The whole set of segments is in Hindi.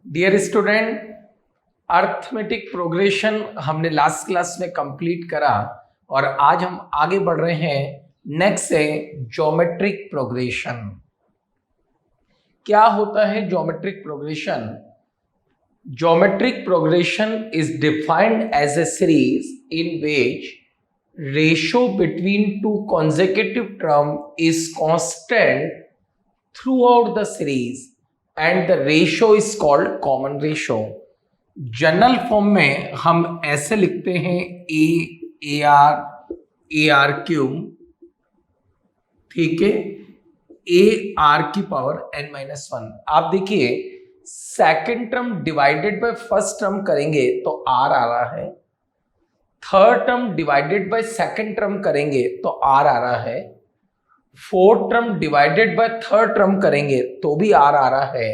डियर स्टूडेंट, अर्थमेटिक प्रोग्रेशन हमने लास्ट क्लास में कंप्लीट करा और आज हम आगे बढ़ रहे हैं। नेक्स्ट है ज्योमेट्रिक प्रोग्रेशन। क्या होता है geometric progression? Geometric progression is defined as a series in which ratio between two consecutive term is constant throughout the series and the ratio is called common ratio. General form में हम ऐसे लिखते हैं ए आर क्यूब, ठीक है, ए आर की पावर n माइनस वन। आप देखिए second term divided by first term करेंगे तो आर आ रहा है, third term divided by second term करेंगे तो आर आ रहा है, fourth term divided by third term करेंगे तो भी आर आ रहा है।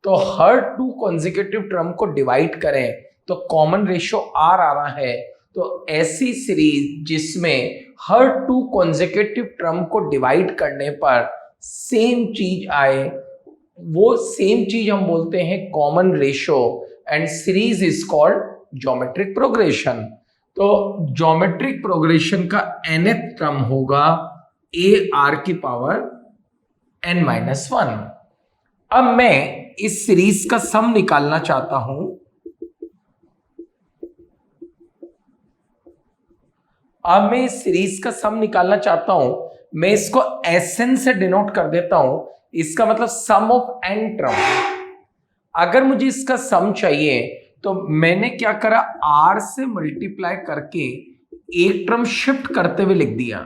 तो हर टू कॉन्जिक्यूटिव टर्म को डिवाइड करें तो कॉमन रेशियो आर आ रहा है। तो ऐसी सीरीज जिसमें हर टू कॉन्जिक्यूटिव टर्म को डिवाइड करने पर सेम चीज आए, वो सेम चीज हम बोलते हैं common ratio, and series is called geometric progression. तो ज्योमेट्रिक प्रोग्रेशन का nth टर्म होगा ए आर की पावर n माइनस वन। अब मैं इस सीरीज का सम निकालना चाहता हूं। मैं इसको Sn से डिनोट कर देता हूं। इसका मतलब सम ऑफ n टर्म। अगर मुझे इसका सम चाहिए तो मैंने क्या करा, r से मल्टीप्लाई करके एक टर्म शिफ्ट करते हुए लिख दिया।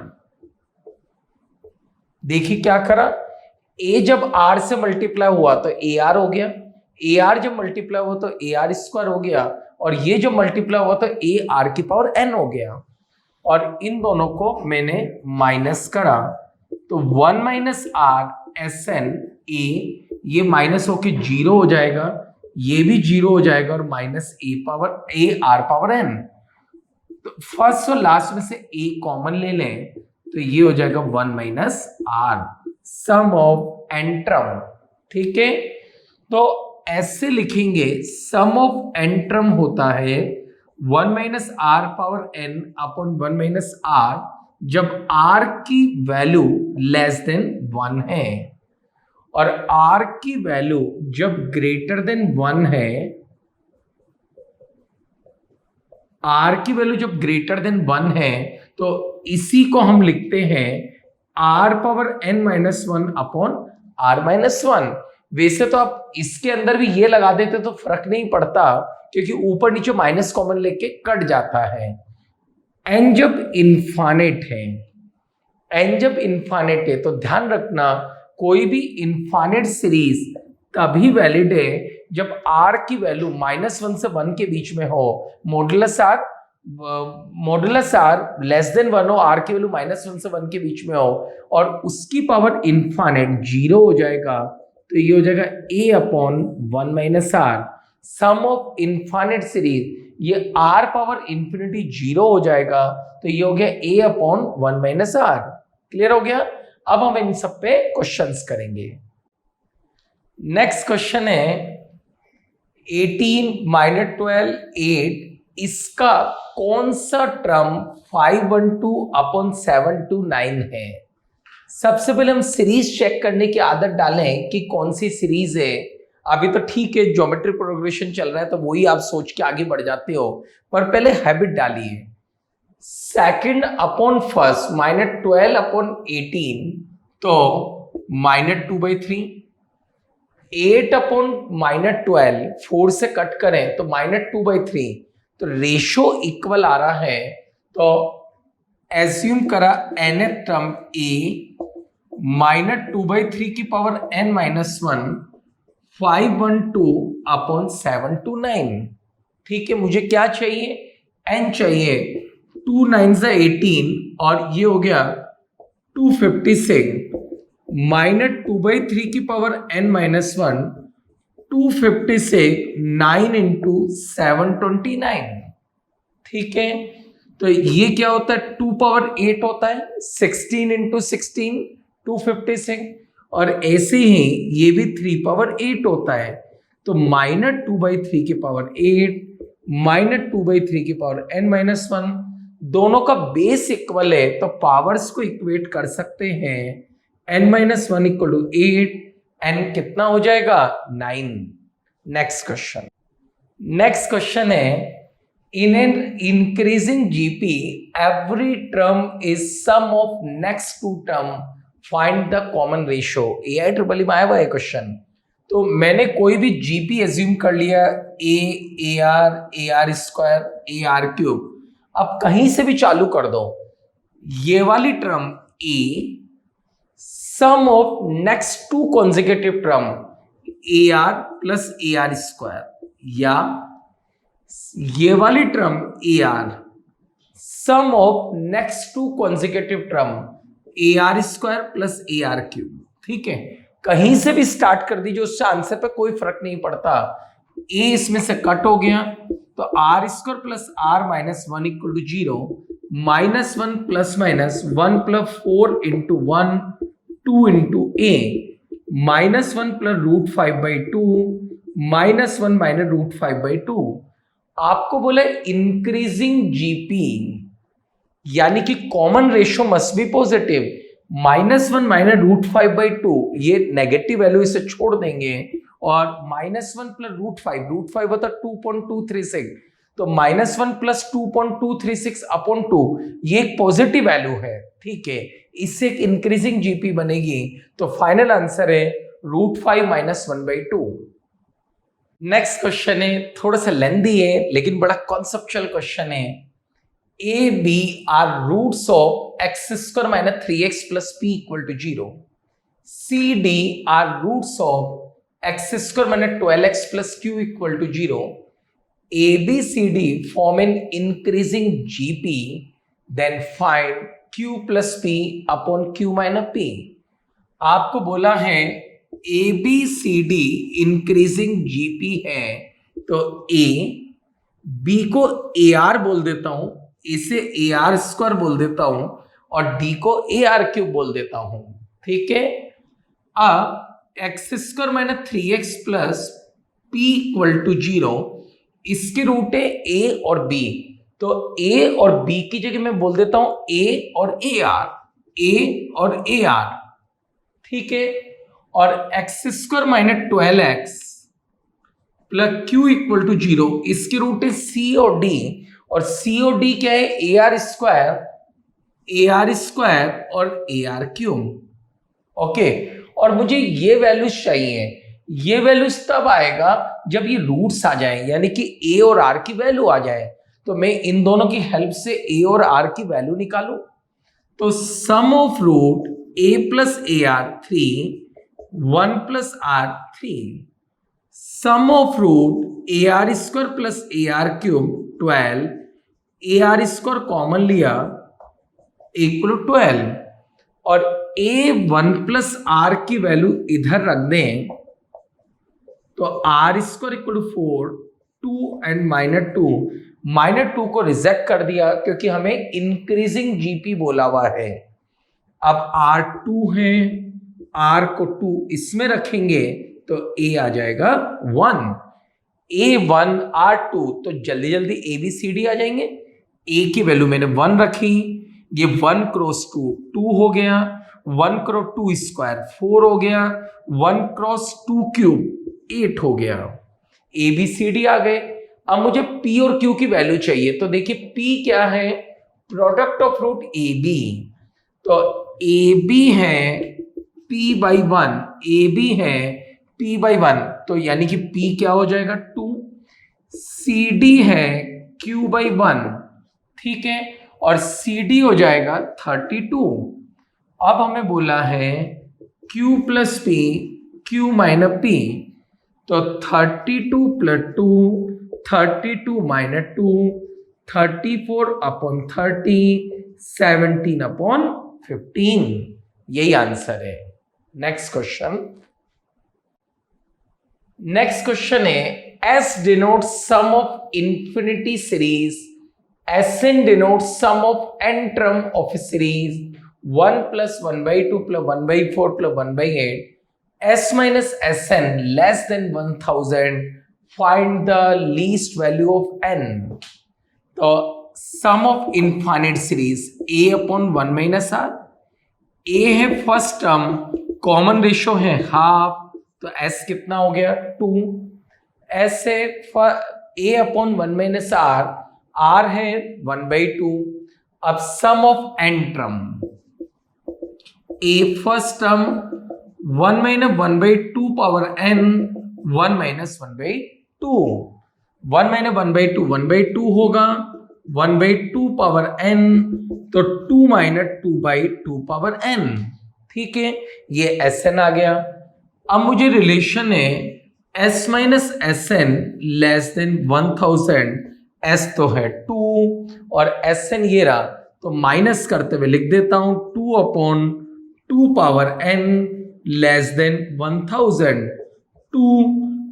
देखिए क्या करा, a जब r से मल्टीप्लाई हुआ तो ar हो गया, ar जब मल्टीप्लाई हुआ तो ar स्क्वायर हो गया, और ये जो मल्टीप्लाई हुआ तो ar की पावर n हो गया। और इन दोनों को मैंने माइनस करा तो 1 minus R S N A, ये माइनस होके जीरो हो जाएगा, ये भी जीरो हो जाएगा, और minus A R power N. तो फर्स्ट और लास्ट में से ए कॉमन ले लें तो ये हो जाएगा 1 minus R, sum of N term. ठीक है, तो ऐसे लिखेंगे सम ऑफ एन टर्म होता है 1 minus R power N upon 1 minus R, जब आर की वैल्यू लेस देन 1 है, और r की वैल्यू जब ग्रेटर देन 1 है, r की वैल्यू जब ग्रेटर देन 1 है तो इसी को हम लिखते हैं r power n minus one upon r minus one. वैसे तो आप इसके अंदर भी ये लगा देते तो फर्क नहीं पड़ता, क्योंकि ऊपर नीचे माइनस कॉमन लेके कट जाता है। n जब इनफाइनाइट है तो ध्यान रखना, कोई भी इनफाइनाइट सीरीज तभी वैलिड है जब r की वैल्यू माइनस वन से 1 के बीच में हो, मॉडुलस r लेस देन 1 हो, r की वैल्यू माइनस वन से 1 के बीच में हो, और उसकी पावर इनफाइनाइट जीरो हो जाएगा। तो ये हो जाएगा a upon 1 minus R, sum of infinite series, ये r पावर इंफिनिटी जीरो हो जाएगा, तो ये हो गया a upon 1 minus R. Clear हो गया? अब हम इन सब पे क्वेश्चंस करेंगे। नेक्स्ट क्वेश्चन है 18 माइनस 12 8, इसका कौन सा टर्म 512 अपॉन 729 है? सबसे पहले हम सीरीज चेक करने की आदत डालें कि कौन सी सीरीज है। अभी तो ठीक है, ज्योमेट्रिक प्रोग्रेशन चल रहा है तो वही आप सोच के आगे बढ़ जाते हो, पर पहले हैबिट डालिए। Second upon first minus 12 upon 18 तो माइनस 2/3, 8 अपॉन माइनस 12 4 से कट करें तो माइनस 2/3, तो रेशो इक्वल आ रहा है। तो एज्यूम करा nth टर्म a माइनस 2/3 की power n minus one 512 upon 729। ठीक है, मुझे क्या चाहिए? n चाहिए। 2 9 18 और ये हो गया 256 माइनस 2/3 की power n minus one 256 9 into 729। ठीक है, तो ये क्या होता है, 2 पावर 8 होता है, 16 इंटू 16 256, और ऐसे ही ये भी 3 पावर 8 होता है। तो -2/3 की पावर 8 -2/3 की पावर n-1, दोनों का बेस इक्वल है तो पावर्स को इक्वेट कर सकते हैं। n-1 इक्वल टू 8, n कितना हो जाएगा 9। नेक्स्ट क्वेश्चन है, in an increasing GP every term is sum of next two term, find the common ratio। AI में आया हुआ है क्वेश्चन। तो मैंने कोई भी जीपी एज्यूम कर लिया, AR स्क्वायर, AR क्यूब। अब कहीं से भी चालू कर दो, ये वाली term A sum of next two consecutive term AR plus AR square, या ये वाली term AR sum of next two consecutive term AR square plus AR cube. ठीक है, कहीं से भी स्टार्ट कर दीजिए, उससे आंसर पे कोई फर्क नहीं पड़ता। A इसमें से कट हो गया तो R square plus R minus 1 equal to 0, -1 plus minus 1 plus 4 into 1 2 into A, -1 plus √5/2 -1 minus √5/2। आपको बोले इंक्रीजिंग जीपी, यानी कि common ratio must be positive. -1 minus √5/2, ये नेगेटिव वैल्यू, इसे छोड़ देंगे, और -1 प्लस √5 होता 2.236, तो -1 प्लस 2.236 अपॉन 2, ये एक पॉजिटिव वैल्यू है। ठीक है, इससे एक इंक्रीजिंग जीपी बनेगी, तो फाइनल आंसर है √5 माइनस 1/2। नेक्स्ट क्वेश्चन है, थोड़ा सा लेंदी है लेकिन बड़ा कॉन्सेप्चुअल क्वेश्चन है। A, B are roots of x square minus 3x plus p equal to 0. C, D are roots of x square minus 12x plus q equal to 0. A, B, C, D form an increasing GP, then find q plus p upon q minus p. आपको बोला है A, B, C, D increasing GP है, तो A, B को AR बोल देता हूं, इसे AR स्क्वायर बोल देता हूं, और D को AR क्यूब बोल देता हूं। ठीक है, अब x square minus 3x plus p equal to 0, इसके रूट है A और B, तो A और B की जगह मैं बोल देता हूं A और AR, A और AR। ठीक है, और x square minus 12x plus q equal to 0, इसके रूट है C और D, और C और D क्या है, AR स्क्वायर और AR क्यूब। ओके, और मुझे ये वैल्यूज चाहिए। ये वैल्यूज तब आएगा जब ये रूट्स आ जाए, यानी कि A और R की वैल्यू आ जाए, तो मैं इन दोनों की हेल्प से A और R की वैल्यू निकालू। तो sum of root A plus AR 3, 1 plus R 3, sum of root AR square plus AR cube 12, AR square common लिया इक्वल 12, और A1 प्लस R की वैल्यू इधर रख दें, तो R स्क्वायर इक्वल 4, 2 एंड -2 को रिजेक्ट कर दिया क्योंकि हमें इंक्रीजिंग जीपी बोला हुआ है। अब R2 है, R को 2 इसमें रखेंगे तो A आ जाएगा 1, A1 R2, तो जल्दी जल्दी ABCD आ जाएंगे। A की वैल्यू मैंने 1 रखी, ये 1 क्रॉस 2 2 हो गया, 1 क्रॉस 2 स्क्वायर 4 हो गया, 1 क्रॉस 2 क्यूब 8 हो गया। ABCD आ गए। अब मुझे P और Q की वैल्यू चाहिए, तो देखिए P क्या है, प्रोडक्ट ऑफ रूट AB, तो AB है P/1, AB है P/1, तो यानी कि P क्या हो जाएगा 2, CD है Q/1, ठीक है, और CD हो जाएगा 32। अब हमें बोला है Q plus P, Q minus P, तो 32 प्लस 2, 32 माइनस 2, 34 अपॉन 30, 17 अपॉन 15, यही आंसर है। नेक्स्ट क्वेश्चन है, S denotes sum of infinity series, Sn denotes sum of n term of a series 1 plus 1/2 plus 1/4 plus 1/8, s minus sn less than 1000, find the least value of n. तो sum of infinite series a upon 1 minus R, a है फर्स्ट टर्म, कॉमन रेशियो है हाफ, तो s कितना हो गया 2, s है a upon 1 minus R, r है 1/2. अब sum of n term, a first term 1 minus 1/2 power n, 1 minus 1/2, 1 minus 1/2 1/2 होगा, 1/2 पावर n, तो 2 माइनस 2/2 पावर n. ठीक है, ये Sn आ गया. अब मुझे रिलेशन है s minus Sn less than 1000, s तो है 2 और Sn ये रहा, तो माइनस करते हुए लिख देता हूं 2 upon 2 power n less than 1000, 2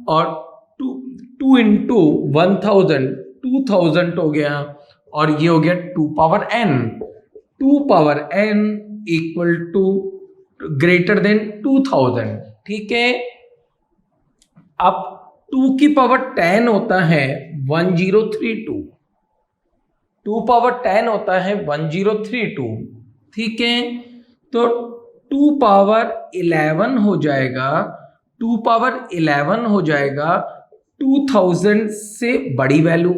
और 2 इंटू 1000 2000 हो गया, और ये हो गया 2 power n, 2 power n equal to greater than 2000. ठीक है, अब 2 की पावर 10 होता है 1032, 2 पावर 10 होता है 1032. ठीक है, तो 2 पावर 11 हो जाएगा, 2 पावर 11 हो जाएगा 2000 से बड़ी वैल्यू.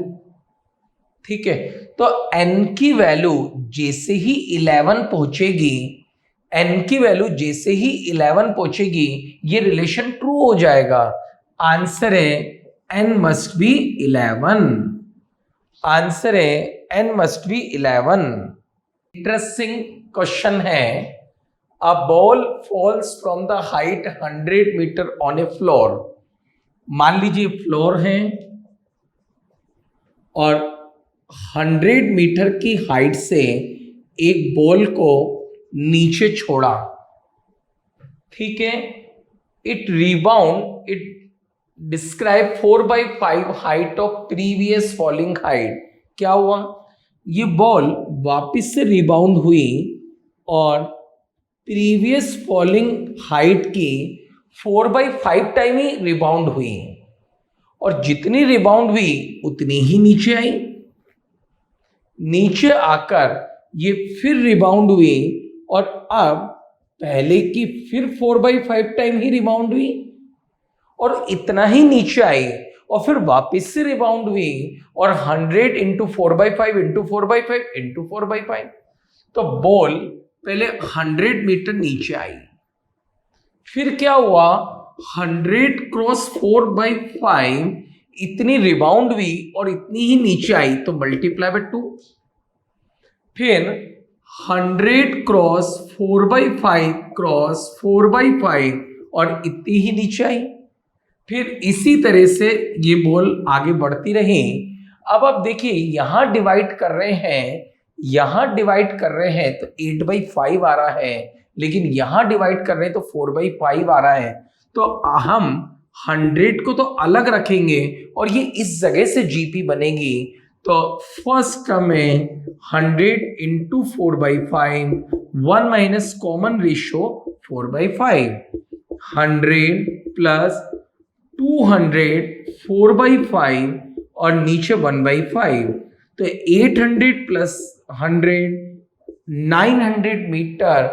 ठीक है, तो n की वैल्यू जैसे ही 11 पहुंचेगी, n की वैल्यू जैसे ही 11 पहुंचेगी, ये रिलेशन ट्रू हो जाएगा. आंसर है n मस्ट बी 11. आंसर है n must be 11. Interesting question है. A ball falls from the height 100 metre on a floor. मान लीजिए फ्लोर है और 100 मीटर की हाइट से एक बॉल को नीचे छोड़ा. ठीक है, it rebound, it describe 4/5 height of previous falling height. क्या हुआ, ये बॉल वापस से रिबाउंड हुई और प्रीवियस फॉलिंग हाइट की 4/5 टाइम ही रिबाउंड हुई, और जितनी रिबाउंड हुई उतनी ही नीचे आई. नीचे आकर ये फिर रिबाउंड हुई और अब पहले की फिर 4/5 टाइम ही रिबाउंड हुई और इतना ही नीचे आई, और फिर वापस से रिबाउंड हुई और 100 इंटू 4/5 इंटू 4/5 इंटू 4/5. तो बॉल पहले 100 मीटर नीचे आई, फिर क्या हुआ 100 क्रॉस 4/5 इतनी रिबाउंड हुई और इतनी ही नीचे आई, तो मल्टीप्लाई बाय 2. फिर 100 क्रॉस 4/5 क्रॉस 4/5 और इतनी ही नीचे आई. फिर इसी तरह से ये बॉल आगे बढ़ती रही. अब आप देखिए यहां डिवाइड कर रहे हैं, यहां डिवाइड कर रहे हैं तो 8/5 आ रहा है, लेकिन यहां डिवाइड कर रहे हैं तो 4/5 आ रहा है. तो हम 100 को तो अलग रखेंगे और ये इस जगह से जीपी बनेगी. तो फर्स्ट टर्म में 100 into 4/5, 1 minus common ratio 4/5, 100 plus 200 4/5 और नीचे 1/5, तो 800 प्लस 100 900 मीटर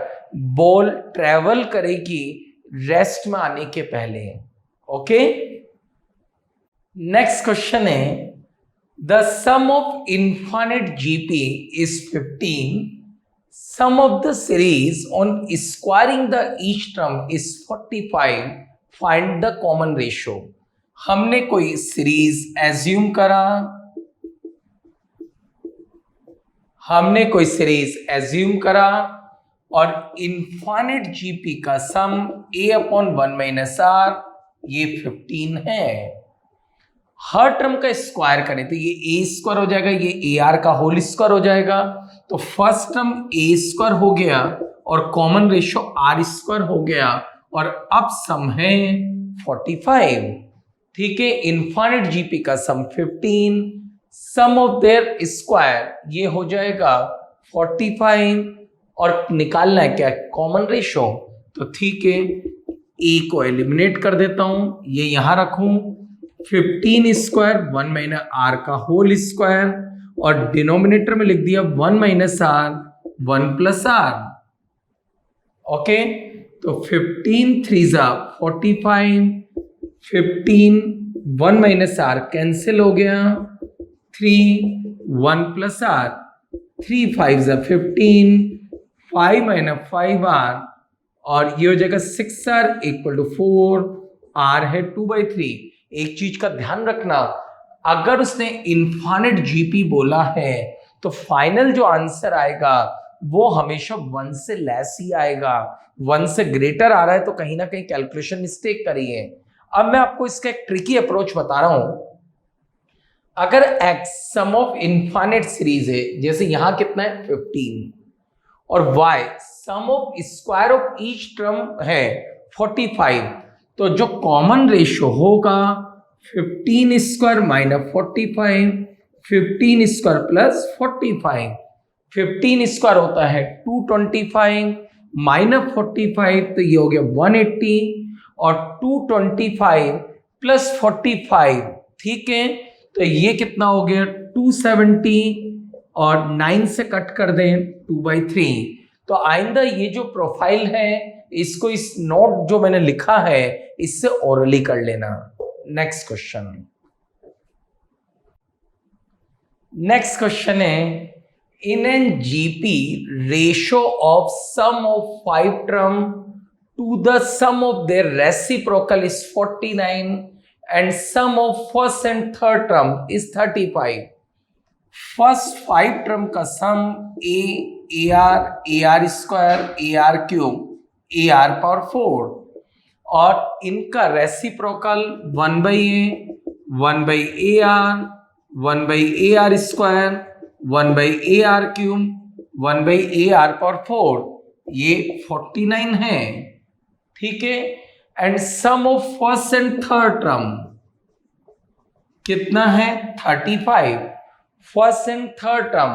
बॉल ट्रेवल करेगी रेस्ट में आने के पहले. ओके, नेक्स्ट क्वेश्चन है the sum of infinite GP is 15. Sum of the series on squaring the each term is 45. Find the common ratio. हमने कोई सीरीज एज्यूम करा, हमने कोई सीरीज एज्यूम करा और इनफाइनाइट जीपी का सम a अपॉन 1 माइनस आर, ये 15 है. हर टर्म का स्क्वायर करें तो ये a स्क्वायर हो जाएगा, ये ए आर का होल स्क्वायर हो जाएगा. तो फर्स्ट टर्म a स्क्वायर हो गया और कॉमन रेशियो आर स्क्वायर हो गया, और अब सम है 45. ठीक है, इनफाइनाइट जीपी का सम 15, सम ऑफ देयर स्क्वायर ये हो जाएगा 45, और निकालना है क्या कॉमन रेशियो. तो ठीक है, ए को एलिमिनेट कर देता हूं, ये यहां रखूं, 15 स्क्वायर 1 माइनस आर का होल स्क्वायर, और डिनोमिनेटर में लिख दिया 1 minus R 1 plus R. Okay, तो 15 3 जा 45, 15 1 माइनस आर कैंसिल हो गया, 3 1 प्लस आर, 3 5 जा 15, 5 माइनस 5 आर, और ये हो जाएगा 6 आर इक्वल टू 4, आर है 2/3। एक चीज का ध्यान रखना, अगर उसने इनफाइनाइट जीपी बोला है तो फाइनल जो आंसर आएगा वो हमेशा 1 से लेस ही आएगा। 1 से ग्रेटर आ रहा है तो कहीं ना कहीं कैलकुलेशन मिस्टेक करी है। अब मैं आपको इसका एक ट्रिकी अप्रोच बता रहा हूं। अगर x sum of infinite series है, जैसे यहां कितना है 15, और y sum of square of each term है 45, तो जो कॉमन रेशियो होगा 15 square minus 45, 15 square plus 45, 15 square होता है 225 माइनस 45, तो ये हो गया 180, और 225 प्लस 45, ठीक है, तो ये कितना हो गया 270, और 9 से कट कर दें 2/3। तो आइंदा ये जो प्रोफाइल है इसको इस नोट जो मैंने लिखा है इससे ओरली कर लेना। नेक्स्ट क्वेश्चन है, in an GP ratio of sum of 5 term to the sum of their reciprocal is 49 and sum of first and third term is 35. First 5 term का सम AR square AR cube AR power 4, और इनका reciprocal 1/A 1/AR 1/AR square 1/AR cube 1/AR power 4, ये 49 है, ठीक है। And sum of first and third term कितना है 35, फर्स्ट एंड थर्ड टर्म,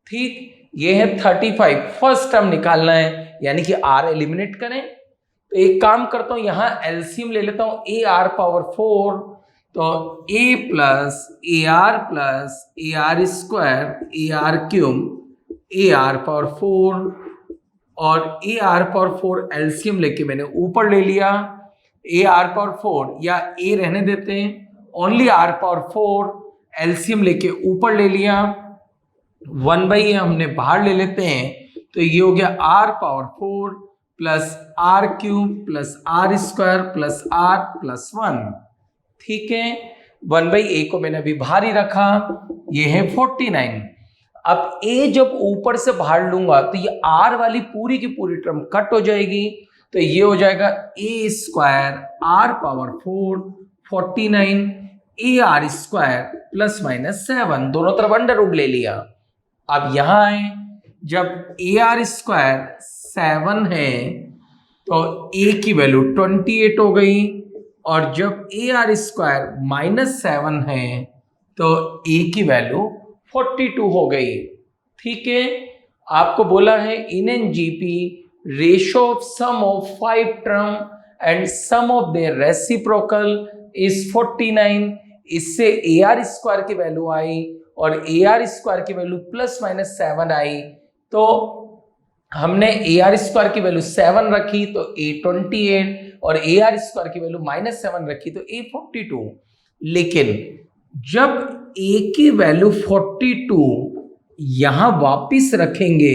ठीक, ये है 35, फर्स्ट टर्म निकालना है, यानी कि आर एलिमिनेट करें। तो एक काम करता हूं, यहां एलसीएम ले लेता हूं, AR पावर 4, तो A plus AR square AR cube AR power 4, और AR पावर 4 एलसीएम लेके मैंने ऊपर ले लिया, AR पावर 4 या A रहने देते हैं, ओनली R पावर 4 एलसीएम लेके ऊपर ले लिया, 1/A हमने बाहर ले लेते हैं, तो ये हो गया R power 4 plus R cube plus R square plus R plus 1, ठीक है। 1/A को मैंने अभी बाहर ही रखा, ये है 49। अब A जब ऊपर से बाहर लूंगा तो ये R वाली पूरी की पूरी टर्म कट हो जाएगी, तो ये हो जाएगा A square R power 4 49 AR square plus minus 7, दोनों तरफ अंडर रूट ले लिया। अब यहां आए, जब AR स्क्वायर 7 है तो A की वैल्यू 28 हो गई, और जब AR स्क्वायर -7 है तो A की वैल्यू 42 हो गई, ठीक है। आपको बोला है in an GP ratio of sum of 5 term and sum of their reciprocal is 49। इससे AR स्क्वायर की वैल्यू आई और AR स्क्वायर की वैल्यू प्लस माइनस 7 आई, तो हमने AR स्क्वायर की वैल्यू 7 रखी तो A 28, और AR स्क्वायर की वैल्यू -7 रखी तो A 42। लेकिन जब A की वैल्यू 42 यहां वापिस रखेंगे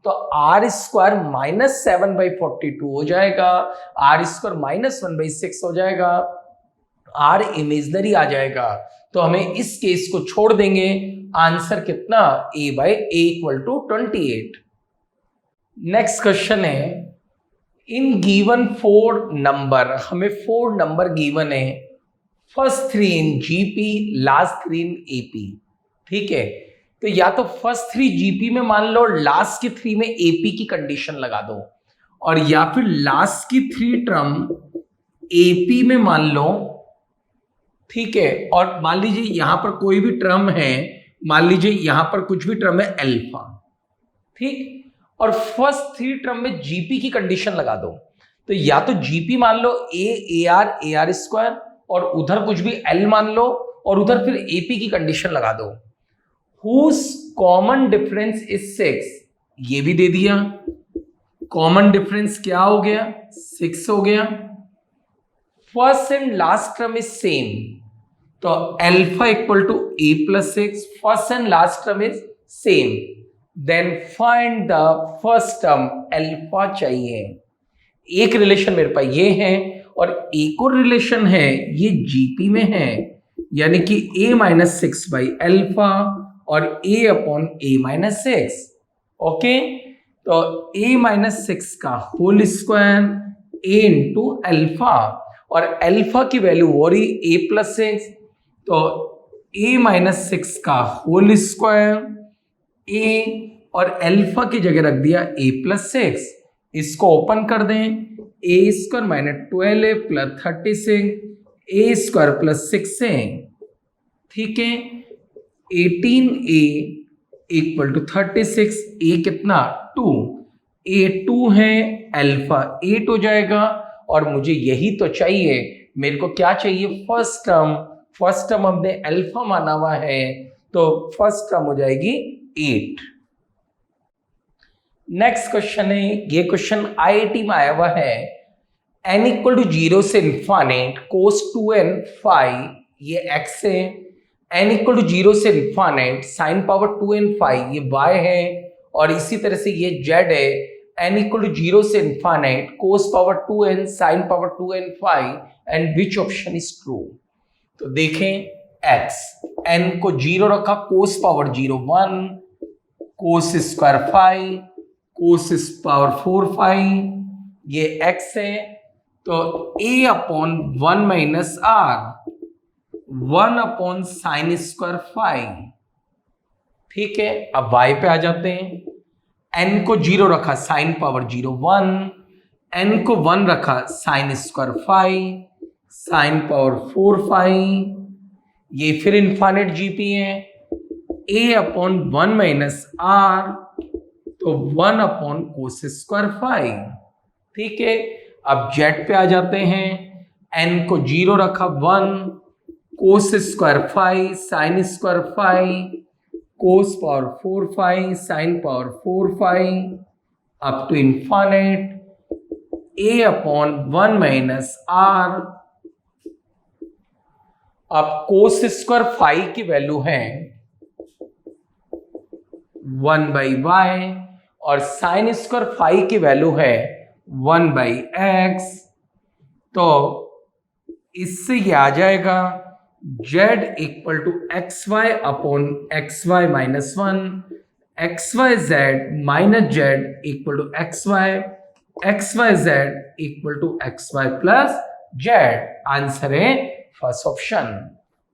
तो R स्क्वायर -7/42 हो जाएगा, R स्क्वायर -1/6 हो जाएगा, R इमेजनरी आ जाएगा, तो हमें इस केस को छोड़ देंगे। आंसर कितना A/A = 28। नेक्स्ट क्वेश्चन है, इन गिवन 4 नंबर, हमें 4 नंबर गिवन है, first 3 in GP last 3 in AP, ठीक है। तो या तो फर्स्ट 3 जीपी में मान लो, लास्ट की 3 में एपी की कंडीशन लगा दो, और या फिर लास्ट की 3 टर्म एपी में मान लो, ठीक है। और मान लीजिए यहां पर कोई भी टर्म है, मान लीजिए यहां पर कुछ भी टर्म है अल्फा, ठीक, और फर्स्ट 3 टर्म में जीपी की कंडीशन लगा दो। तो या तो जीपी मान लो ए आर स्क्वायर और उधर कुछ भी एल मान लो और उधर फिर एपी की कंडीशन लगा दो। हुज कॉमन डिफरेंस इज 6, ये भी दे दिया। कॉमन डिफरेंस क्या हो गया? 6 हो गया। First and last term is same, तो alpha equal to A plus 6, first and last term is same, then find the first term alpha चाहिए। एक रिलेशन मेरे पास ये है और एक और रिलेशन है, ये जीपी में है, यानी कि a माइनस 6 बाई अल्फा और a upon a minus 6। Okay, तो a माइनस 6 का whole square a into alpha, और अल्फा की वैल्यू हो रही a प्लस 6, तो a माइनस 6 का होल स्क्वायर a और अल्फा की जगह रख दिया a प्लस 6। इसको ओपन कर दें, a square minus 12a plus 36 a square plus 6 है, ठीक है। 18a इक्वल टू 36, a कितना? 2, a 2 है, अल्फा 8 हो जाएगा, और मुझे यही तो चाहिए। मेरे को क्या चाहिए? फर्स्ट टर्म हमने अल्फा माना हुआ है, तो फर्स्ट टर्म हो जाएगी 8। नेक्स्ट क्वेश्चन है, ये क्वेश्चन आईआईटी में आया हुआ है। n इक्वल टू 0 से इन्फानेट कोस 2n फाई, ये x है। n इक्वल टू 0 से infinite sine power 2n phi, ये y है, और इसी तरह से ये z है। n इक्वल टू 0 से infinite cos power 2n sine power 2n phi, and which option is true? तो देखें, x n को 0 रखा, cos power 0 1, cos square 5, cos power 4 5, ये x है, तो a upon 1 minus r, 1 upon sine square 5, ठीक है। अब y पे आ जाते हैं। n को 0 रखा, साइन पावर 0 1, n को 1 रखा, साइन स्क्वायर 5, साइन पावर 4 5, ये फिर इन्फानेट जीपी है। a अपॉन 1 माइनस r, तो 1 अपॉन कोस स्क्वायर 5, ठीक है। अब जेड पे आ जाते हैं। n को 0 रखा, 1, cos square 5, sine square 5, cos power 4 5, sine power 4 5, up to infinite a upon 1 minus r। अब कोस स्क्वायर 5 की वैल्यू है 1 बाई वाई, और साइन स्क्वायर 5 की वैल्यू है 1 बाई एक्स। तो इससे ये आ जाएगा z equal to X Y upon X Y minus 1, X Y Z minus Z equal to X Y Z equal to X Y plus Z. Answer है फर्स्ट ऑप्शन।